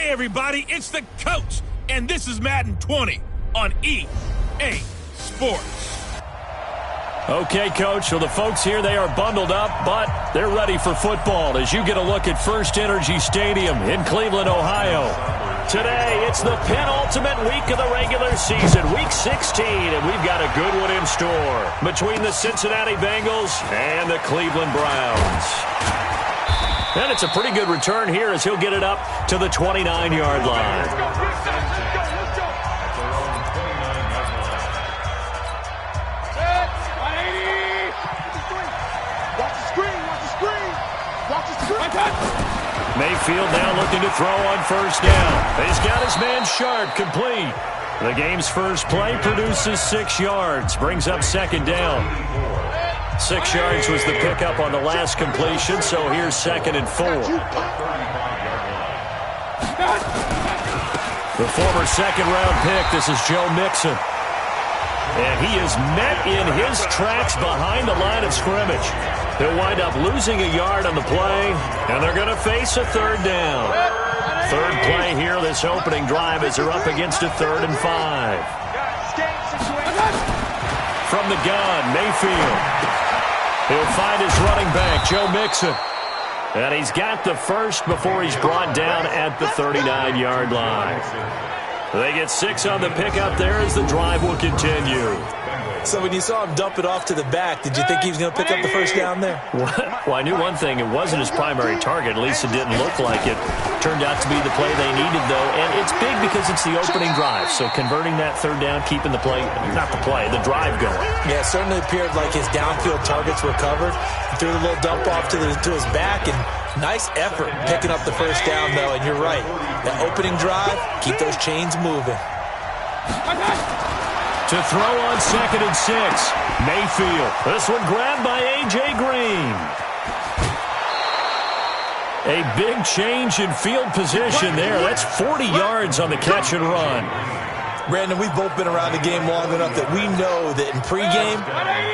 Hey everybody, it's the coach, and this is Madden 20 on EA Sports. Okay, Coach, well, the folks here, they are bundled up, but they're ready for football as you get a look at First Energy Stadium in Cleveland, Ohio. Today, it's the penultimate week of the regular season, Week 16, and we've got a good one in store between the Cincinnati Bengals and the Cleveland Browns. And it's a pretty good return here as he'll get it up to the 29-yard line. Mayfield now looking to throw on first down. He's got his man Sharp complete. The game's first play produces 6 yards, brings up second down. 6 yards was the pickup on the last completion, so here's 2nd and 4. The former second-round pick, this is Joe Mixon. And he is met in his tracks behind the line of scrimmage. He'll wind up losing a yard on the play, and they're going to face a 3rd down. 3rd play here, this opening drive, as they're up against a 3rd and 5. From the gun, Mayfield. He'll find his running back, Joe Mixon. And he's got the first before he's brought down at the 39-yard line. They get 6 on the pickup there as the drive will continue. So when you saw him dump it off to the back, did you think he was going to pick up the first down there? Well, I knew one thing. It wasn't his primary target. At least it didn't look like it. Turned out to be the play they needed, though. And it's big because it's the opening drive. So converting that 3rd down, keeping the play, not the play, the drive going. Yeah, it certainly appeared like his downfield targets were covered. He threw a little dump off to his back, and nice effort picking up the first down, though. And you're right. That opening drive, keep those chains moving. To throw on 2nd and 6. Mayfield. This one grabbed by A.J. Green. A big change in field position there. That's 40 yards on the catch and run. Brandon, we've both been around the game long enough that we know that in pregame,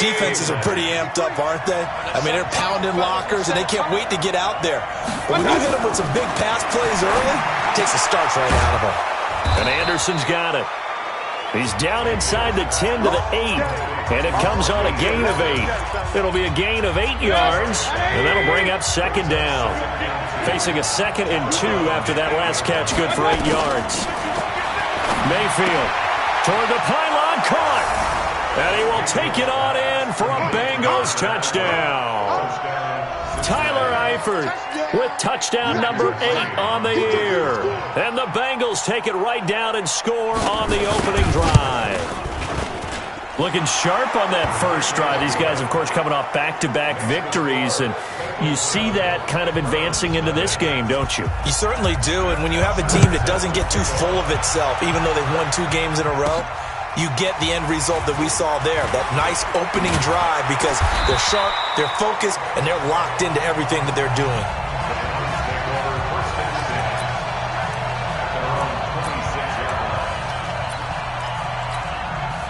defenses are pretty amped up, aren't they? I mean, they're pounding lockers, and they can't wait to get out there. But when you hit them with some big pass plays early, it takes the starch right out of them. And Anderson's got it. He's down inside the 10 to the 8, and it comes on a gain of 8. It'll be a gain of 8 yards, and that'll bring up 2nd down. Facing a 2nd and 2 after that last catch, good for 8 yards. Mayfield toward the pylon, caught, and he will take it on in for a Bengals touchdown. Tyler Eifert with touchdown number 8 on the year. And the Bengals take it right down and score on the opening drive. Looking sharp on that first drive. These guys, of course, coming off back-to-back victories, and you see that kind of advancing into this game, don't you? You certainly do, and when you have a team that doesn't get too full of itself, even though they've won 2 games in a row, you get the end result that we saw there, that nice opening drive, because they're sharp, they're focused, and they're locked into everything that they're doing.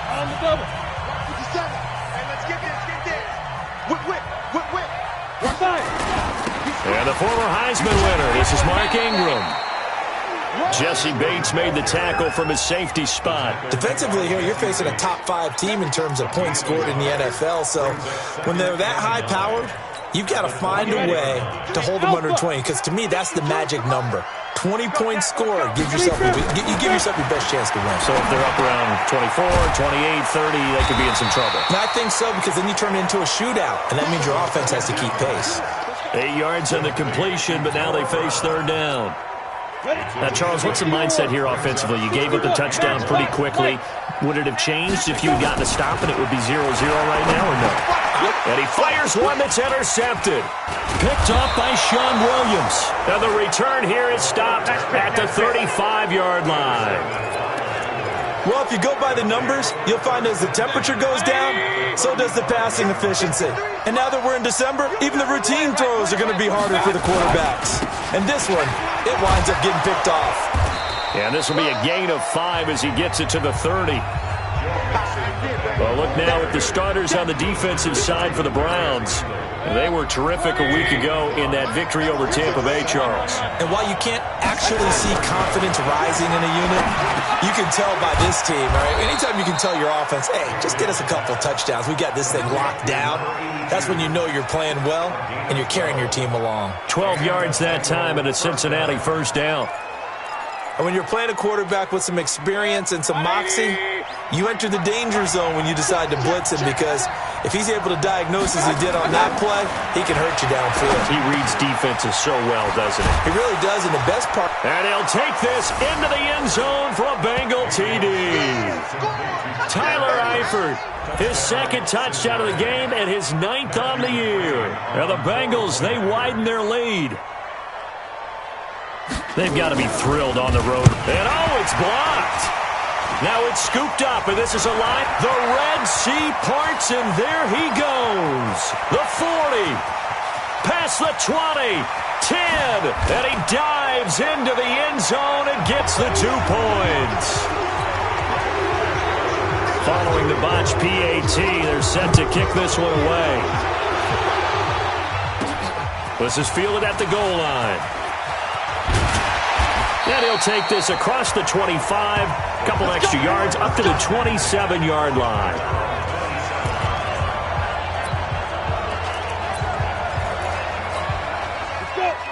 On the double. 57. Hey, let's get this. Whip. One side. And the former Heisman winner, this is Mark Ingram. Jesse Bates made the tackle from his safety spot. Defensively here, you're facing a top 5 team in terms of points scored in the NFL. So when they're that high-powered, you've got to find a way to hold them under 20. Because to me, that's the magic number. 20-point score, you give yourself your best chance to win. So if they're up around 24, 28, 30, they could be in some trouble. And I think so, because then you turn it into a shootout, and that means your offense has to keep pace. 8 yards on the completion, but now they face 3rd down. Now, Charles, what's the mindset here offensively? You gave up the touchdown pretty quickly. Would it have changed if you had gotten a stop and it would be 0-0 right now, or no? And he fires one that's intercepted. Picked off by Sean Williams. And the return here is stopped at the 35-yard line. Well, if you go by the numbers, you'll find as the temperature goes down, so does the passing efficiency. And now that we're in December, even the routine throws are going to be harder for the quarterbacks. And this one, it winds up getting picked off. And this will be a gain of 5 as he gets it to the 30. Well, look now at the starters on the defensive side for the Browns. They were terrific a week ago in that victory over Tampa Bay, Charles. And while you can't actually see confidence rising in a unit, you can tell by this team, right? Anytime you can tell your offense, hey, just get us a couple touchdowns. We got this thing locked down. That's when you know you're playing well and you're carrying your team along. 12 yards that time and a Cincinnati first down. And when you're playing a quarterback with some experience and some moxie, you enter the danger zone when you decide to blitz him, because if he's able to diagnose as he did on that play, he can hurt you downfield. He reads defenses so well, doesn't he? He really does, and the best part... And he'll take this into the end zone for a Bengal TD. Tyler Eifert, his second touchdown of the game and his 9th on the year. Now the Bengals, they widen their lead. They've got to be thrilled on the road. And oh, it's blocked. Now it's scooped up, and this is a line. The Red Sea parts, and there he goes. The 40, past the 20, 10, and he dives into the end zone and gets the 2 points. Following the botch PAT, they're set to kick this one away. This is fielded at the goal line. And he'll take this across the 25, a couple extra yards, up to the 27-yard line.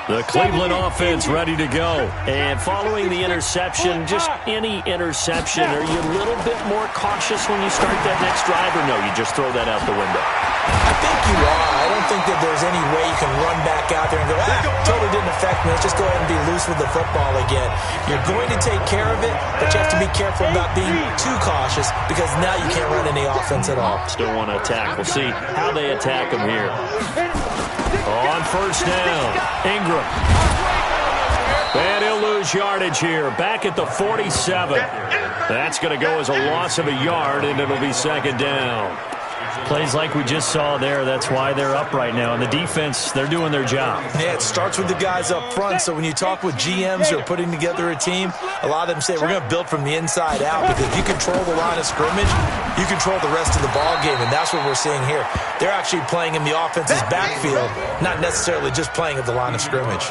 The Cleveland offense ready to go. And following the interception, just any interception, are you a little bit more cautious when you start that next drive, or no, you just throw that out the window? I think you are. I don't think that there's any way you can run back out there and go, totally didn't affect me. Let's just go ahead and be loose with the football again. You're going to take care of it, but you have to be careful about being too cautious, because now you can't run any offense at all. Still want to attack. We'll see how they attack him here. On first down, Ingram. And he'll lose yardage here. Back at the 47. That's going to go as a loss of a yard, and it'll be second down. Plays like we just saw there, that's why they're up right now. And the defense, they're doing their job. Yeah, it starts with the guys up front. So when you talk with GMs who are putting together a team, a lot of them say, we're going to build from the inside out, because if you control the line of scrimmage, you control the rest of the ball game, and that's what we're seeing here. They're actually playing in the offense's backfield, not necessarily just playing at the line of scrimmage.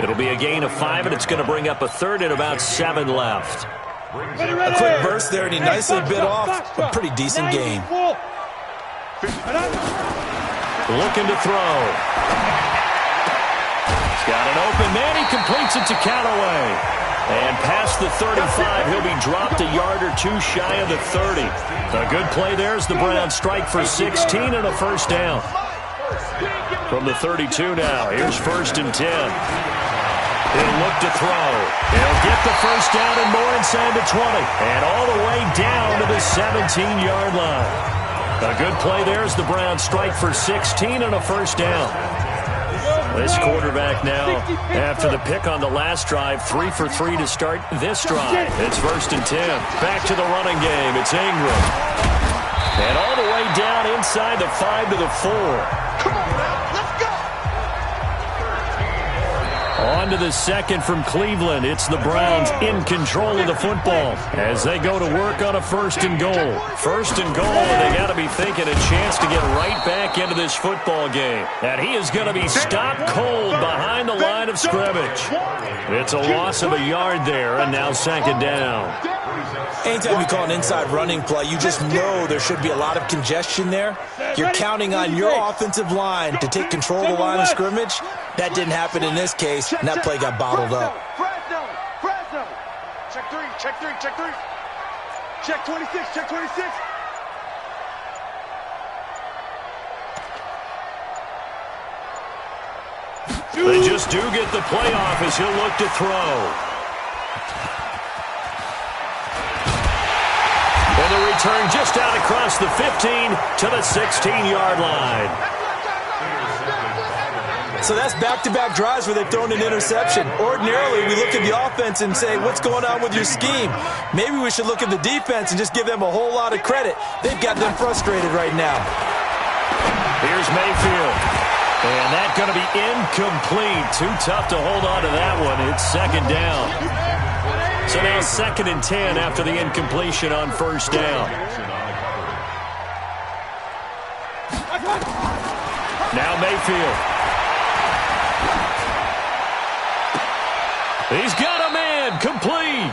It'll be a gain of 5, and it's going to bring up a third and about 7 left. A quick burst there, and he nicely bit off a pretty decent gain. Looking to throw. He's got an open man. He completes it to Callaway. And past the 35, he'll be dropped a yard or 2 shy of the 30. A good play there as the Browns strike for 16 and a first down. From the 32 now, here's first and 10. He'll look to throw. He'll get the first down and more inside the 20. And all the way down to the 17-yard line. A good play there as the Browns strike for 16 and a first down. This quarterback now, after the pick on the last drive, 3 for 3 to start this drive. It's first and 10. Back to the running game. It's Ingram. And all the way down inside the 5 to the 4. Come on, man. Let's go. On to the second from Cleveland. It's the Browns in control of the football as they go to work on a first and goal. First and goal, and they got to be thinking a chance to get right back into this football game. And he is going to be stopped cold behind the line of scrimmage. It's a loss of a yard there, and now second down. Anytime you call an inside running play, you just know there should be a lot of congestion there. You're counting on your offensive line to take control of the line of scrimmage. That didn't happen in this case, and that play got bottled up. Fresno. Check 3, check 3, check 3. Check 26, check 26. They just do get the playoff as he'll look to throw. And the return just out across the 15 to the 16-yard line. So that's back-to-back drives where they've thrown an interception. Ordinarily, we look at the offense and say, what's going on with your scheme? Maybe we should look at the defense and just give them a whole lot of credit. They've got them frustrated right now. Here's Mayfield. And that's going to be incomplete. Too tough to hold on to that one. It's second down. So now second and 10 after the incompletion on first down. Now Mayfield. He's got a man, complete.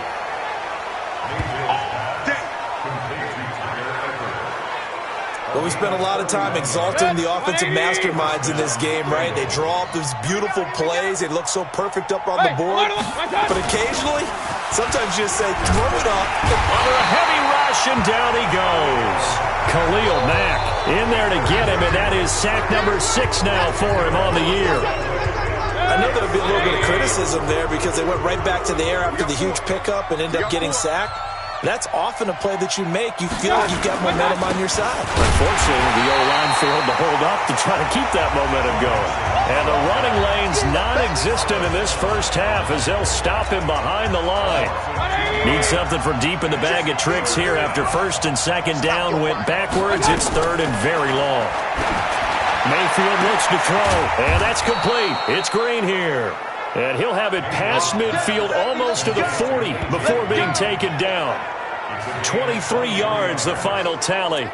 Well, we spent a lot of time exalting the offensive masterminds in this game, right? They draw up these beautiful plays. They look so perfect up on the board. But occasionally, sometimes you just say, throw it up. Under a heavy rush, and down he goes. Khalil Mack in there to get him, and that is sack number 6 now for him on the year. I know there'll be a little bit of criticism there because they went right back to the air after the huge pickup and ended up getting sacked. That's often a play that you make. You feel like you've got momentum on your side. Unfortunately, the O-line failed to hold up to try to keep that momentum going. And the running lane's non-existent in this first half as they'll stop him behind the line. Need something from deep in the bag of tricks here after first and second down went backwards. It's third and very long. Mayfield looks to throw, and that's complete. It's Green here. And he'll have it past midfield almost to the 40 before being taken down. 23 yards, the final tally.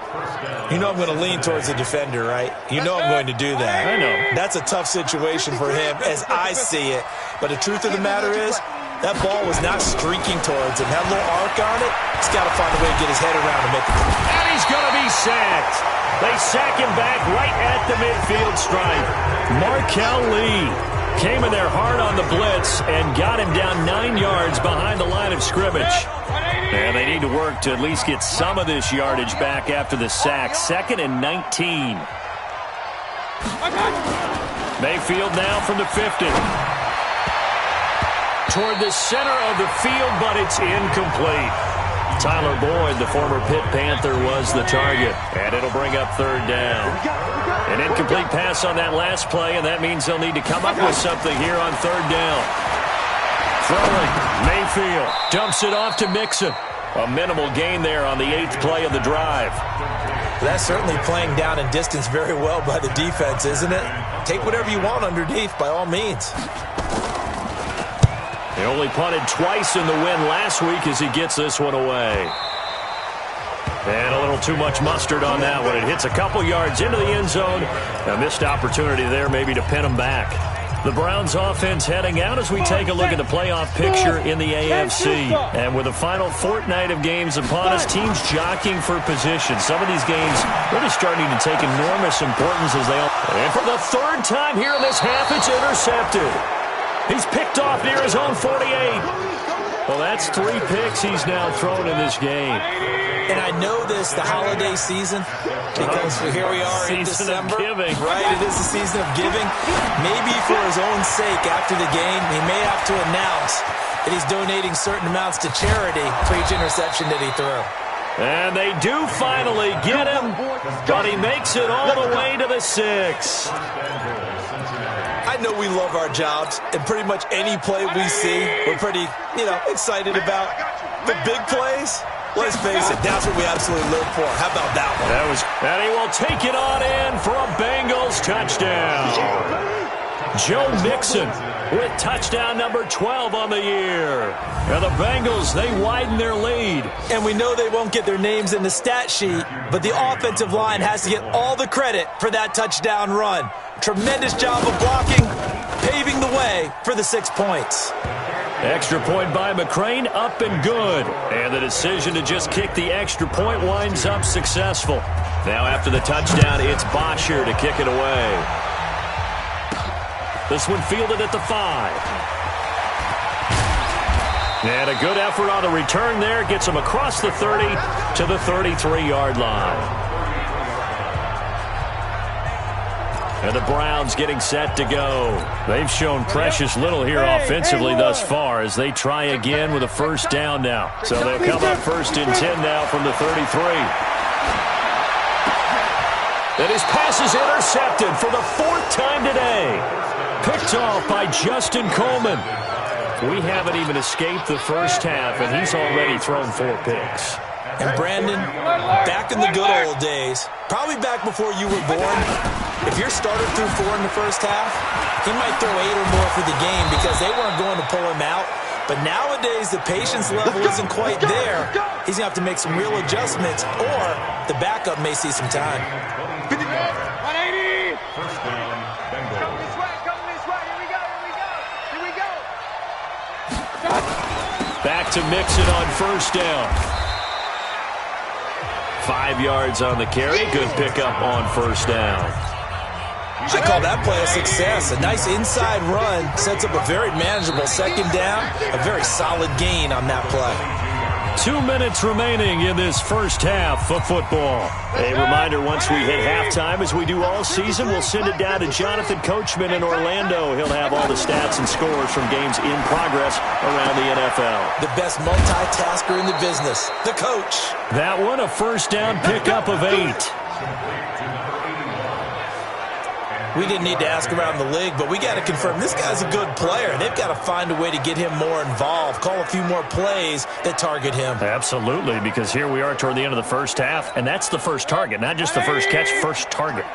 You know I'm going to lean towards the defender, right? You know I'm going to do that. I know. That's a tough situation for him as I see it. But the truth of the matter is, that ball was not streaking towards him. Had a little arc on it. He's got to find a way to get his head around and make it. And he's going to be sacked. They sack him back right at the midfield stripe. Markel Lee came in there hard on the blitz and got him down 9 yards behind the line of scrimmage. And they need to work to at least get some of this yardage back after the sack. 2nd and 19. Mayfield now from the 50. Toward the center of the field, but it's incomplete. Tyler Boyd, the former Pitt Panther, was the target. And it'll bring up third down. An incomplete pass on that last play, and that means they'll need to come up with something here on third down. Throwing, Mayfield dumps it off to Mixon. A minimal gain there on the 8th play of the drive. That's certainly playing down and distance very well by the defense, isn't it? Take whatever you want underneath, by all means. He only punted twice in the win last week as he gets this one away. And a little too much mustard on that one. It hits a couple yards into the end zone. A missed opportunity there maybe to pin him back. The Browns offense heading out as we take a look at the playoff picture in the AFC. And with the final fortnight of games upon us, teams jockeying for position. Some of these games really starting to take enormous importance as they all... And for the third time here in this half, it's intercepted. He's picked off near his own 48. Well, that's 3 picks he's now thrown in this game. And I know this, the holiday season, because here we are in December. Of giving. Right, it is the season of giving. Maybe for his own sake after the game, he may have to announce that he's donating certain amounts to charity for each interception that he threw. And they do finally get him, but he makes it all the way to the 6. I know we love our jobs, and pretty much any play we see, we're pretty, excited about. The big plays, let's face it, that's what we absolutely live for. How about that one? And he will take it on in for a Bengals touchdown. Joe Mixon with touchdown number 12 on the year. And the Bengals, they widen their lead. And we know they won't get their names in the stat sheet, but the offensive line has to get all the credit for that touchdown run. Tremendous job of blocking, paving the way for the 6 points. Extra point by McCrane, up and good. And the decision to just kick the extra point winds up successful. Now after the touchdown, it's Bosher to kick it away. This one fielded at the 5. And a good effort on the return there. Gets him across the 30 to the 33-yard line. And the Browns getting set to go. They've shown precious little here offensively thus far as they try again with a first down now. So they'll come up 1st and 10 now from the 33. And his pass is intercepted for the 4th time today. Picked off by Justin Coleman. We haven't even escaped the first half, and he's already thrown 4 picks. And Brandon, back in the good old days, probably back before you were born, if your starter threw 4 in the first half, he might throw 8 or more for the game because they weren't going to pull him out. But nowadays, the patience level isn't quite there. He's going to have to make some real adjustments, or the backup may see some time. 180! Back to Mixon on first down. 5 yards on the carry. Good pickup on first down. I call that play a success. A nice inside run sets up a very manageable second down. A very solid gain on that play. 2 minutes remaining in this first half of football. A reminder, once we hit halftime, as we do all season, we'll send it down to Jonathan Coachman in Orlando. He'll have all the stats and scores from games in progress around the NFL. The best multitasker in the business, the coach. That one, a first down pickup of 8. We didn't need to ask around the league, but we got to confirm this guy's a good player. They've got to find a way to get him more involved, call a few more plays that target him. Absolutely, because here we are toward the end of the first half, and that's the first target, not just the first catch, first target.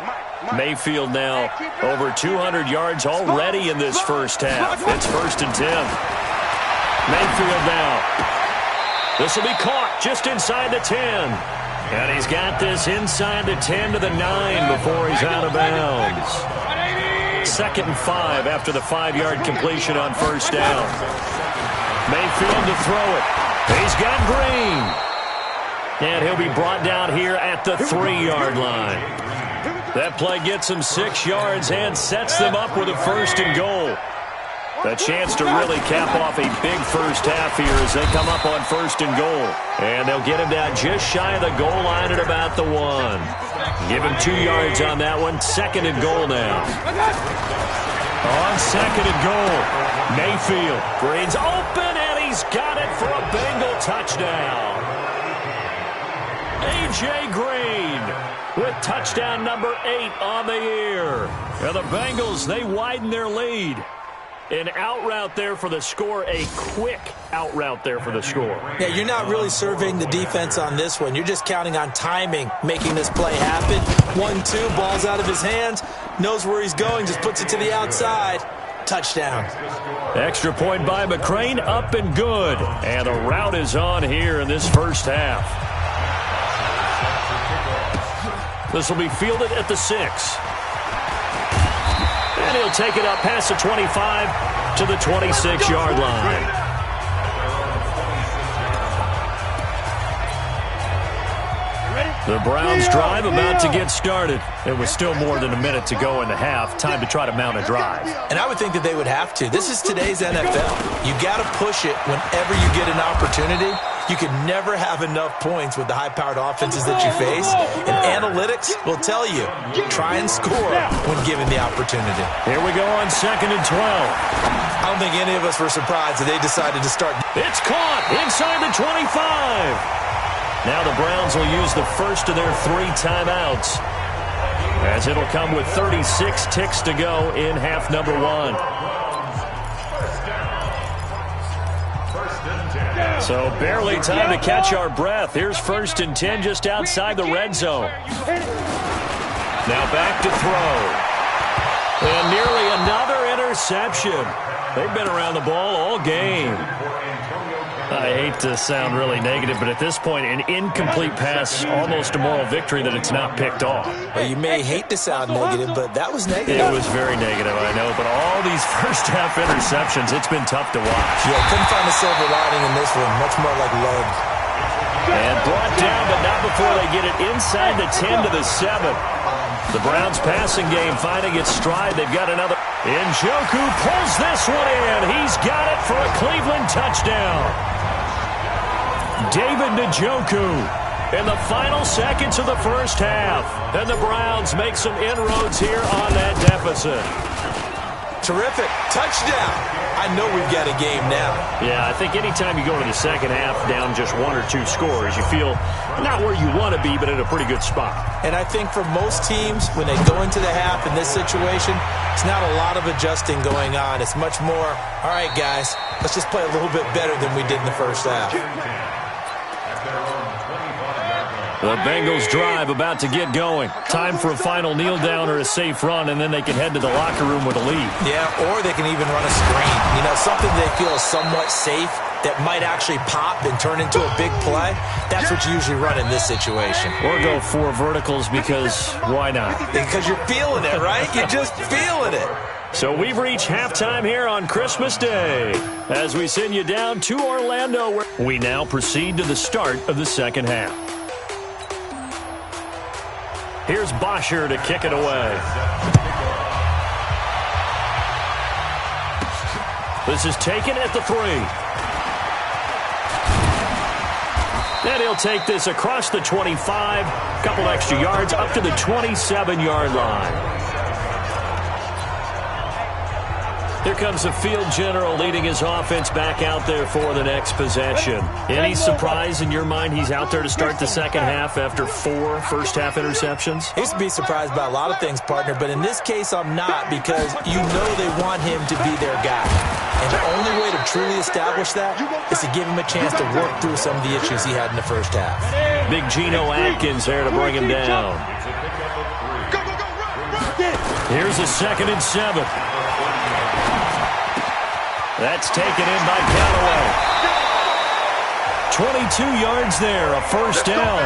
Mayfield now over 200 yards already in this first half. It's 1st and 10. Mayfield now. This will be caught just inside the 10. And he's got this inside the 10 to the 9 before he's out of bounds. 2nd and 5 after the 5-yard completion on first down. Mayfield to throw it. He's got Green. And he'll be brought down here at the 3-yard line. That play gets him 6 yards and sets them up with a 1st and goal. A chance to really cap off a big first half here as they come up on 1st and goal. And they'll get him down just shy of the goal line at about the 1. Give him 2 yards on that one. 2nd and goal now. On 2nd and goal, Mayfield. Green's open, and he's got it for a Bengal touchdown. A.J. Green with touchdown number 8 on the year. And the Bengals, they widen their lead. An out route there for the score, a quick out route there for the score. Yeah, you're not really surveying the defense on this one. You're just counting on timing, making this play happen. 1-2, ball's out of his hands, knows where he's going, just puts it to the outside. Touchdown. Extra point by McCrane, up and good. And the route is on here in this first half. This will be fielded at the 6. And he'll take it up past the 25 to the 26-yard line. The Browns drive about to get started. It was still more than a minute to go in the half. Time to try to mount a drive. And I would think that they would have to. This is today's NFL. You got to push it whenever you get an opportunity. You can never have enough points with the high-powered offenses that you face. And analytics will tell you, try and score when given the opportunity. Here we go on 2nd and 12. I don't think any of us were surprised that they decided to start. It's caught inside the 25. Now the Browns will use the first of their 3 timeouts, as it'll come with 36 ticks to go in half number 1. So barely time to catch our breath. Here's 1st and 10 just outside the red zone. Now back to throw. And nearly another interception. They've been around the ball all game. I hate to sound really negative, but at this point, an incomplete pass, almost a moral victory that it's not picked off. Well, you may hate to sound negative, but that was negative. It was very negative, I know, but all these first-half interceptions, it's been tough to watch. Yeah, couldn't find a silver lining in this one. Much more like lead. And brought down, but not before they get it inside the 10 to the 7. The Browns' passing game finding its stride. They've got another. Njoku pulls this one in. He's got it for a Cleveland touchdown. David Njoku in the final seconds of the first half. And the Browns make some inroads here on that deficit. Terrific. Touchdown. I know we've got a game now. Yeah, I think anytime you go into the second half down just 1 or 2 scores, you feel not where you want to be, but in a pretty good spot. And I think for most teams, when they go into the half in this situation, it's not a lot of adjusting going on. It's much more, all right, guys, let's just play a little bit better than we did in the first half. The Bengals drive about to get going. Time for a final kneel down or a safe run, and then they can head to the locker room with a lead. Yeah, or they can even run a screen. You know, something they feel is somewhat safe that might actually pop and turn into a big play. That's what you usually run in this situation. Or go 4 verticals because why not? Because you're feeling it, right? You're just feeling it. So we've reached halftime here on Christmas Day as we send you down to Orlando, where we now proceed to the start of the second half. Here's Bosher to kick it away. This is taken at the 3. Then he'll take this across the 25, couple extra yards up to the 27-yard line. Here comes the field general leading his offense back out there for the next possession. Any surprise in your mind he's out there to start the second half after 4 first-half interceptions? I used to be surprised by a lot of things, partner, but in this case I'm not, because you know they want him to be their guy. And the only way to truly establish that is to give him a chance to work through some of the issues he had in the first half. Big Geno Atkins there to bring him down. Here's a 2nd and 7. That's taken in by Callaway. 22 yards there, a first down.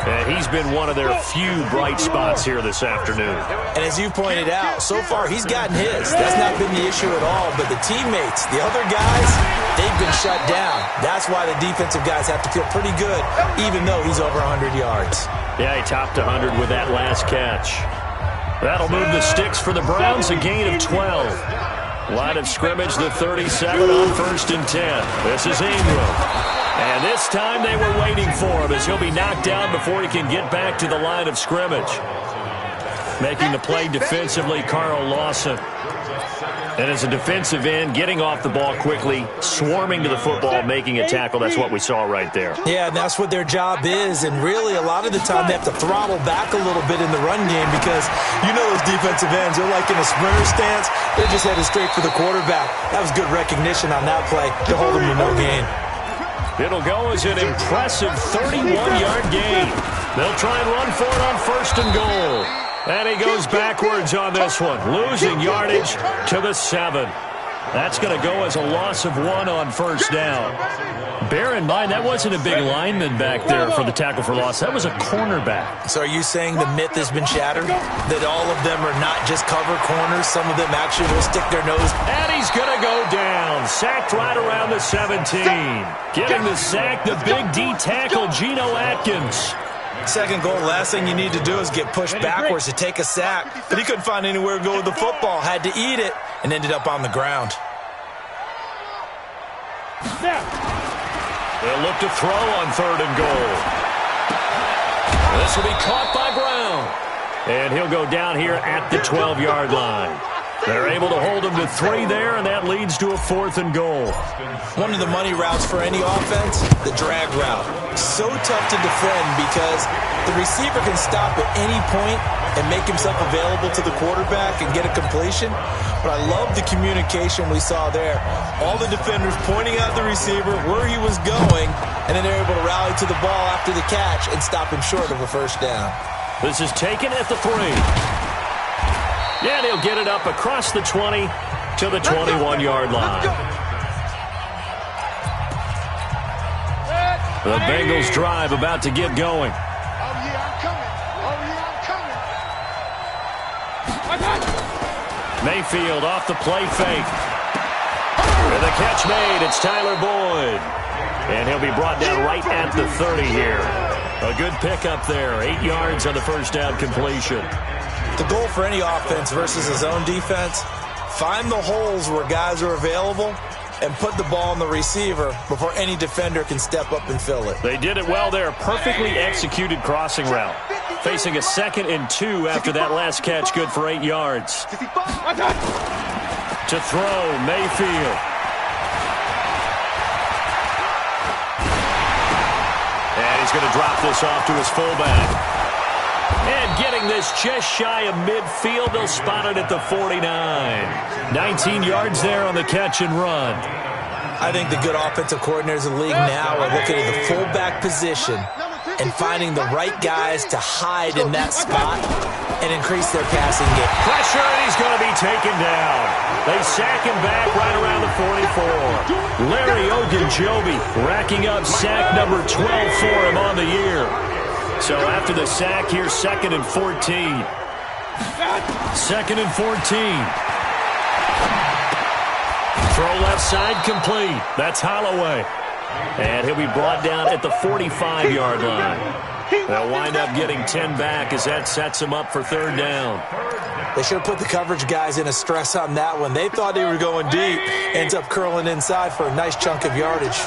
And he's been one of their few bright spots here this afternoon. And as you pointed out, so far he's gotten his. That's not been the issue at all. But the teammates, the other guys, they've been shut down. That's why the defensive guys have to feel pretty good, even though he's over 100 yards. Yeah, he topped 100 with that last catch. That'll move the sticks for the Browns, a gain of 12. Line of scrimmage, the 37 on 1st and 10. This is Ingram. And this time they were waiting for him as he'll be knocked down before he can get back to the line of scrimmage. Making the play defensively, Carl Lawson. And as a defensive end, getting off the ball quickly, swarming to the football, making a tackle. That's what we saw right there. Yeah, and that's what their job is. And really, a lot of the time, they have to throttle back a little bit in the run game because you know those defensive ends, they're like in a sprinter stance. They're just headed straight for the quarterback. That was good recognition on that play to hold them to no gain. It'll go as an impressive 31-yard gain. They'll try and run for it on 1st and goal. And he goes backwards on this one, losing yardage to the 7. That's going to go as a loss of 1 on 1st down. Bear in mind, that wasn't a big lineman back there for the tackle for loss. That was a cornerback. So are you saying the myth has been shattered? That all of them are not just cover corners? Some of them actually will stick their nose? And he's going to go down. Sacked right around the 17. Getting the sack, the big D tackle, Geno Atkins. 2nd goal, last thing you need to do is get pushed backwards to take a sack. But he couldn't find anywhere to go with the football. Had to eat it and ended up on the ground. They'll look to throw on 3rd and goal. This will be caught by Brown. And he'll go down here at the 12-yard line. They're able to hold him to 3 there, and that leads to a 4th and goal. One of the money routes for any offense, the drag route. So tough to defend because the receiver can stop at any point and make himself available to the quarterback and get a completion. But I love the communication we saw there. All the defenders pointing out the receiver, where he was going, and then they're able to rally to the ball after the catch and stop him short of a 1st down. This is taken at the 3. Yeah, he'll get it up across the 20 to the 21-yard line. The Bengals drive about to get going. Mayfield off the play fake. And the catch made. It's Tyler Boyd. And he'll be brought down right at the 30 here. A good pickup there. 8 yards on the 1st down completion. The goal for any offense versus his own defense, find the holes where guys are available and put the ball on the receiver before any defender can step up and fill it. They did it well there. Perfectly executed crossing route. Facing a 2nd and 2 after that last catch, good for 8 yards. To throw, Mayfield. And he's going to drop this off to his fullback. And getting this just shy of midfield, they'll spot it at the 49. 19 yards there on the catch and run. I think the good offensive coordinators in the league now are looking at the fullback position and finding the right guys to hide in that spot and increase their passing game. Pressure, and he's going to be taken down. They sack him back right around the 44. Larry Ogunjobi racking up sack number 12 for him on the year. So after the sack here, 2nd and 14. 2nd and 14. Throw left side complete. That's Holloway. And he'll be brought down at the 45-yard line. They'll wind up getting 10 back as that sets them up for 3rd down. They should have put the coverage guys in a stress on that one. They thought they were going deep. Ends up curling inside for a nice chunk of yardage.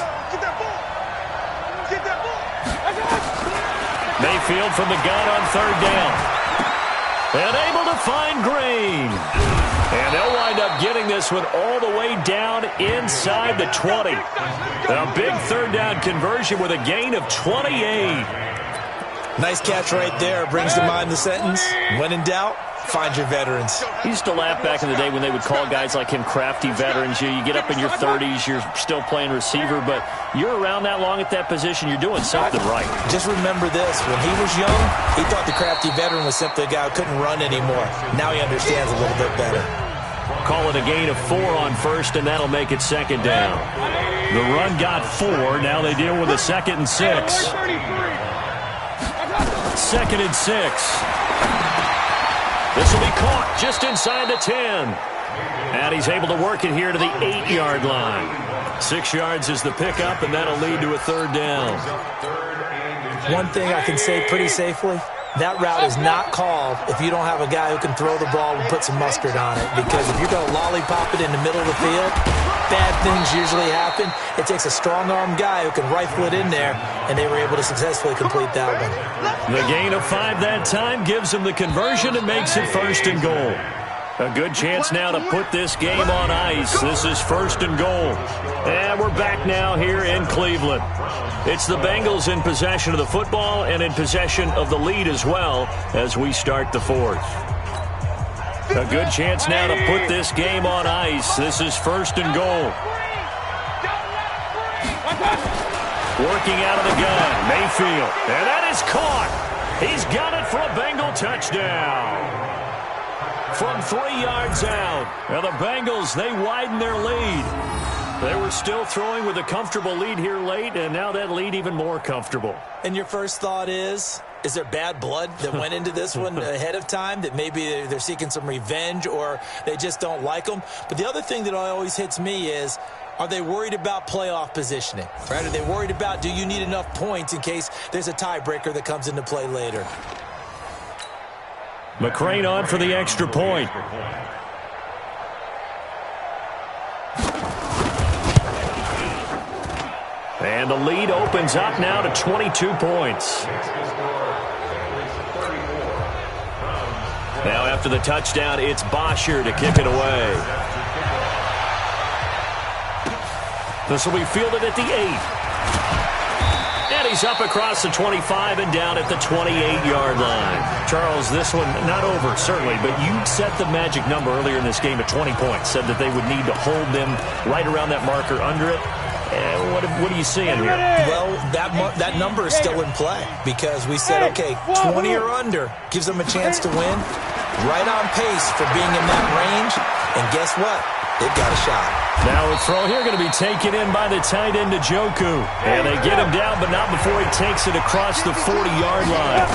Mayfield from the gun on 3rd down. And able to find Green. And they'll wind up getting this one all the way down inside the 20. A big 3rd down conversion with a gain of 28. Nice catch right there. Brings to mind the sentence, when in doubt, find your veterans. He used to laugh back in the day when they would call guys like him crafty veterans. You get up in your 30s, you're still playing receiver, but you're around that long at that position, you're doing something right. Just remember this. When he was young, he thought the crafty veteran was simply a guy who couldn't run anymore. Now he understands a little bit better. Call it a gain of 4 on 1st, and that'll make it 2nd down. The run got 4. Now they deal with a 2nd and 6. 2nd and 6. This will be caught just inside the 10. And he's able to work it here to the 8-yard line. 6 yards is the pickup, and that'll lead to a 3rd down. One thing I can say pretty safely, that route is not called if you don't have a guy who can throw the ball and put some mustard on it. Because if you're going to lollipop it in the middle of the field, bad things usually happen. It takes a strong-armed guy who can rifle it in there, and they were able to successfully complete that one. The gain of 5 that time gives them the conversion and makes it 1st and goal. A good chance now to put this game on ice. This is 1st and goal. And we're back now here in Cleveland. It's the Bengals in possession of the football and in possession of the lead as well as we start the 4th. A good chance now to put this game on ice. This is 1st and goal. Working out of the gun, Mayfield. And that is caught. He's got it for a Bengal touchdown. From 3 yards out. Now the Bengals, they widen their lead. They were still throwing with a comfortable lead here late, and now that lead even more comfortable. And your first thought is there bad blood that went into this one ahead of time, that maybe they're seeking some revenge or they just don't like them? But the other thing that always hits me is, are they worried about playoff positioning? Right? Are they worried about, do you need enough points in case there's a tiebreaker that comes into play later? McCrane on for the extra point. And the lead opens up now to 22 points. Now after the touchdown, it's Bosher to kick it away. This will be fielded at the 8. And he's up across the 25 and down at the 28-yard line. Charles, this one not over, certainly, but you set the magic number earlier in this game at 20 points, said that they would need to hold them right around that marker under it. What are you seeing here? Well, that number is still in play because we said, okay, 20 or under gives them a chance to win. Right on pace for being in that range. And guess what? They've got a shot. Now a throw here going to be taken in by the tight end, Njoku. And they get him down, but not before he takes it across the 40-yard line.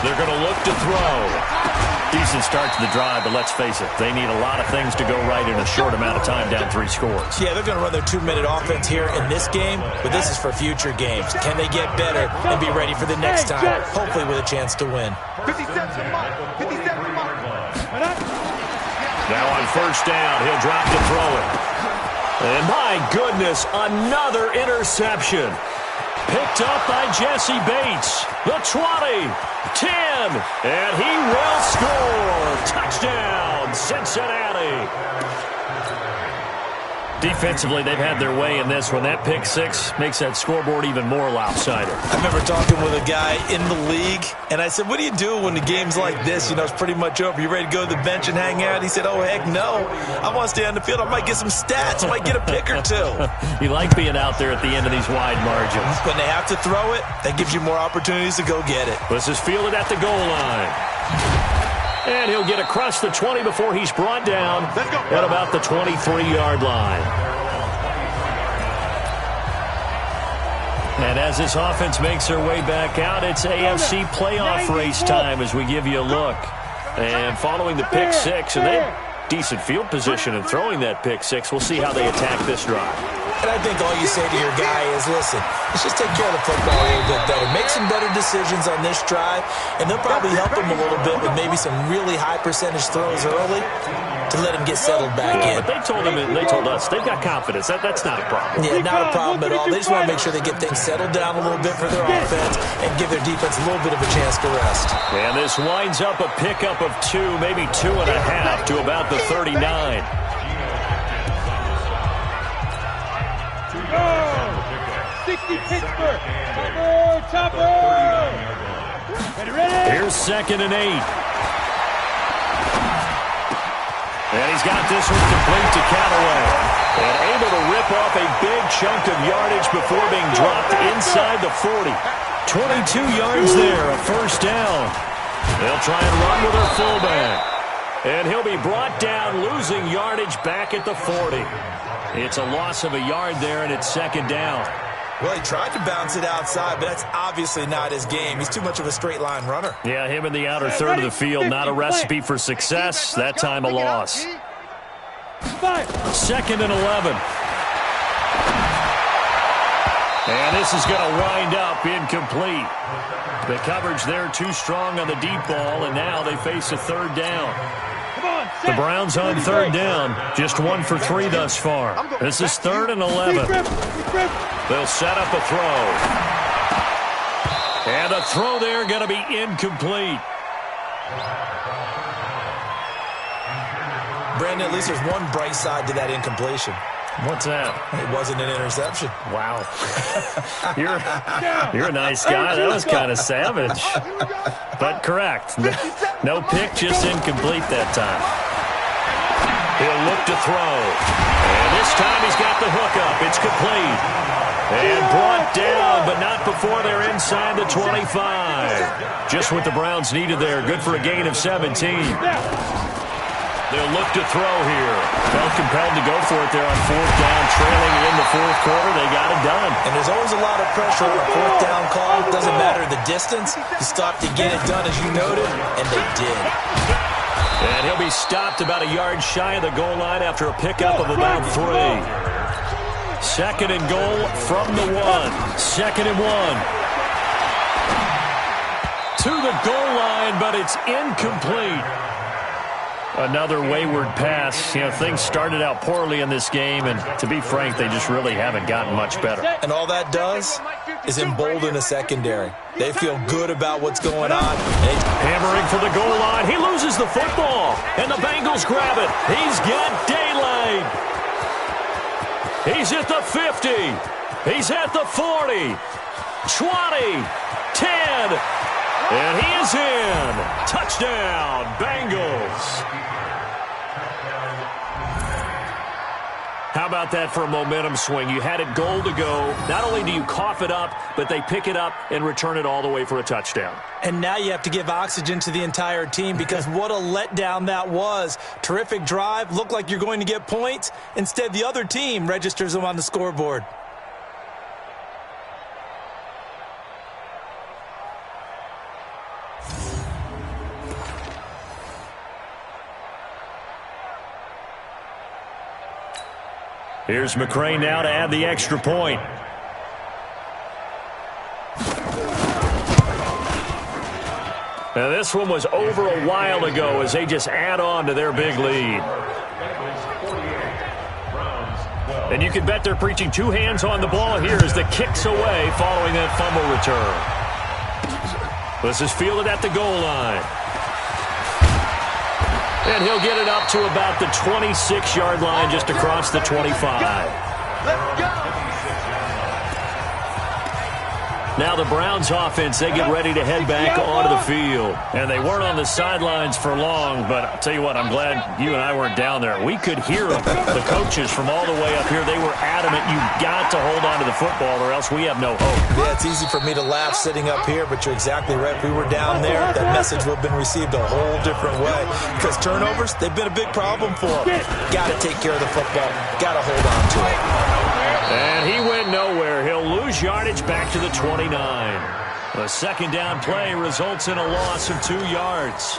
They're going to look to throw. Decent start to the drive, but let's face it, they need a lot of things to go right in a short amount of time, down 3 scores. Yeah, they're going to run their 2-minute offense here in this game, but this is for future games. Can they get better and be ready for the next time, hopefully with a chance to win? 57 mark. 57 mark. Now on 1st down, he'll drop to throw it. And my goodness, another interception. Picked up by Jesse Bates. The 20, 10, and he will score. Touchdown, Cincinnati. Defensively, they've had their way in this one. That pick 6 makes that scoreboard even more lopsided. I remember talking with a guy in the league, and I said, what do you do when the game's like this? You know, it's pretty much over. You ready to go to the bench and hang out? He said, oh, heck no. I want to stay on the field. I might get some stats. I might get a pick or 2. You like being out there at the end of these wide margins. When they have to throw it, that gives you more opportunities to go get it. This is fielded at the goal line. And he'll get across the 20 before he's brought down at about the 23-yard line. And as this offense makes their way back out, it's AFC playoff race time as we give you a look. And following the pick six, and they decent field position in throwing that pick six. We'll see how they attack this drive. And I think all you say to your guy is, listen, let's just take care of the football a little bit better. Make some better decisions on this drive, and they'll probably help him a little bit with maybe some really high percentage throws early to let him get settled back in. But they told him, and they told us, they've got confidence. That's not a problem. Yeah, not a problem at all. They just want to make sure they get things settled down a little bit for their offense and give their defense a little bit of a chance to rest. And this winds up a pickup of 2, maybe 2.5 to about the 39. 60 Pittsburgh. Chopper. Ready. Here's 2nd and 8. And he's got this one complete to Callaway. And able to rip off a big chunk of yardage before being dropped inside the 40. 22 yards there, a first down. They'll try and run with their fullback. And he'll be brought down, losing yardage back at the 40. It's a loss of a yard there, and it's 2nd down. Well, he tried to bounce it outside, but that's obviously not his game. He's too much of a straight-line runner. Yeah, him in the outer third of the field, not a recipe for success. That time a loss. 2nd and 11. And this is going to wind up incomplete. The coverage there too strong on the deep ball, and now they face a 3rd down. The Browns on 3rd down, just 1 for 3 thus far. This is 3rd and 11. They'll set up a throw. And a throw there going to be incomplete. Brandon, at least there's one bright side to that incompletion. What's that? It wasn't an interception. Wow. You're a nice guy. That was kind of savage. But correct. No pick, just incomplete that time. He'll look to throw. And this time he's got the hook up. It's complete. And brought down, but not before they're inside the 25. Just what the Browns needed there. Good for a gain of 17. They'll look to throw here. Felt compelled to go for it there on 4th down, trailing in the 4th quarter. They got it done. And there's always a lot of pressure on a 4th down call. It doesn't matter the distance. You stop to get it done, as you noted, and they did. And he'll be stopped about a yard shy of the goal line after a pickup of about 3. 2nd and goal from the 1. 2nd and 1. To the goal line, but it's incomplete. Another wayward pass. You know, things started out poorly in this game, and to be frank, they just really haven't gotten much better. And all that does is embolden the secondary. They feel good about what's going on. Hammering for the goal line. He loses the football, and the Bengals grab it. He's got daylight. He's at the 50. He's at the 40. 20. 10. And he is in. Touchdown, Bengals. How about that for a momentum swing? You had it goal to go. Not only do you cough it up, but they pick it up and return it all the way for a touchdown. And now you have to give oxygen to the entire team because what a letdown that was. Terrific drive. Looked like you're going to get points. Instead, the other team registers them on the scoreboard. Here's McCray now to add the extra point. Now this one was over a while ago as they just add on to their big lead. And you can bet they're preaching 2 hands on the ball here as the kick's away following that fumble return. This is fielded at the goal line. And he'll get it up to about the 26-yard line just across the 25. Let's go. Now the Browns offense, they get ready to head back onto the field. And they weren't on the sidelines for long, but I'll tell you what, I'm glad you and I weren't down there. We could hear them. The coaches from all the way up here, they were adamant, you've got to hold on to the football or else we have no hope. Yeah, it's easy for me to laugh sitting up here, but you're exactly right. If we were down there, that message would have been received a whole different way. Because turnovers, they've been a big problem for them. Got to take care of the football. Got to hold on to it. And he went nowhere. He'll lose yardage back to the 29. The second down play results in a loss of 2 yards.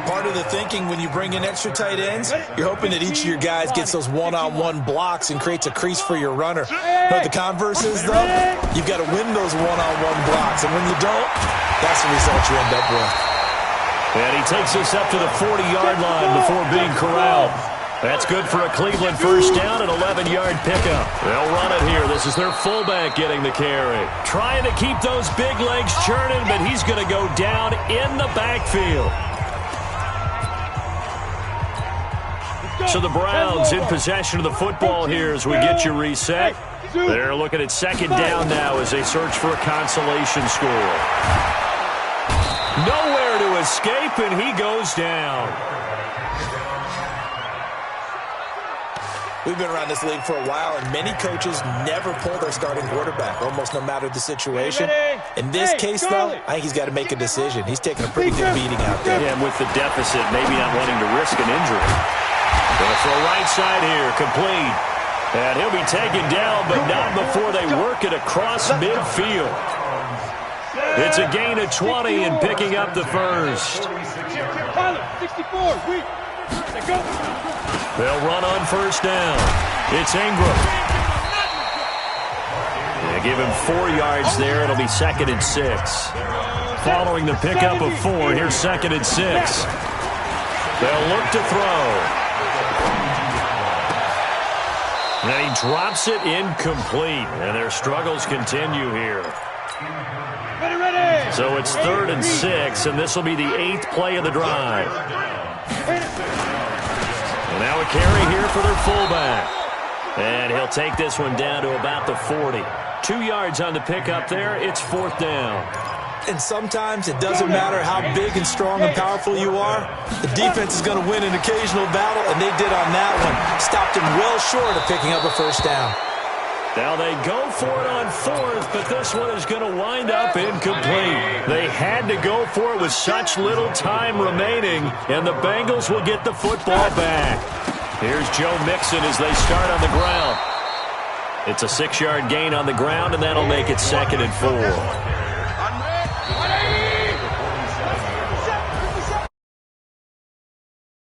Part of the thinking when you bring in extra tight ends, you're hoping that each of your guys gets those one-on-one blocks and creates a crease for your runner. But the converse is, though, you've got to win those one-on-one blocks. And when you don't, that's the result you end up with. And he takes us up to the 40-yard line before being corralled. That's good for a Cleveland first down, an 11-yard pickup. They'll run it here. This is their fullback getting the carry. Trying to keep those big legs churning, but he's going to go down in the backfield. So the Browns in possession of the football here as we get you reset. They're looking at second down now as they search for a consolation score. Nowhere to escape, and he goes down. We've been around this league for a while, and many coaches never pull their starting quarterback, almost no matter the situation. In this case, though, I think he's got to make a decision. He's taking a pretty good beating out there. Yeah, and with the deficit, maybe not wanting to risk an injury. Going to throw right side here, complete. And he'll be taken down, but not before they work it across midfield. It's a gain of 20 and picking up the first. 64, They'll run on first down. It's Ingram. They give him 4 yards there. It'll be second and 6. Following the pickup of 4, here's second and 6. They'll look to throw. And he drops it incomplete. And their struggles continue here. So it's 3rd and 6, and this will be the 8th play of the drive. And now a carry here for their fullback. And he'll take this one down to about the 40. 2 yards on the pickup there. It's 4th down. And sometimes it doesn't matter how big and strong and powerful you are. The defense is going to win an occasional battle, and they did on that one. Stopped him well short of picking up a first down. Now they go for it on 4th, but this one is going to wind up incomplete. They had to go for it with such little time remaining, and the Bengals will get the football back. Here's Joe Mixon as they start on the ground. It's a 6-yard gain on the ground, and that'll make it 2nd and 4.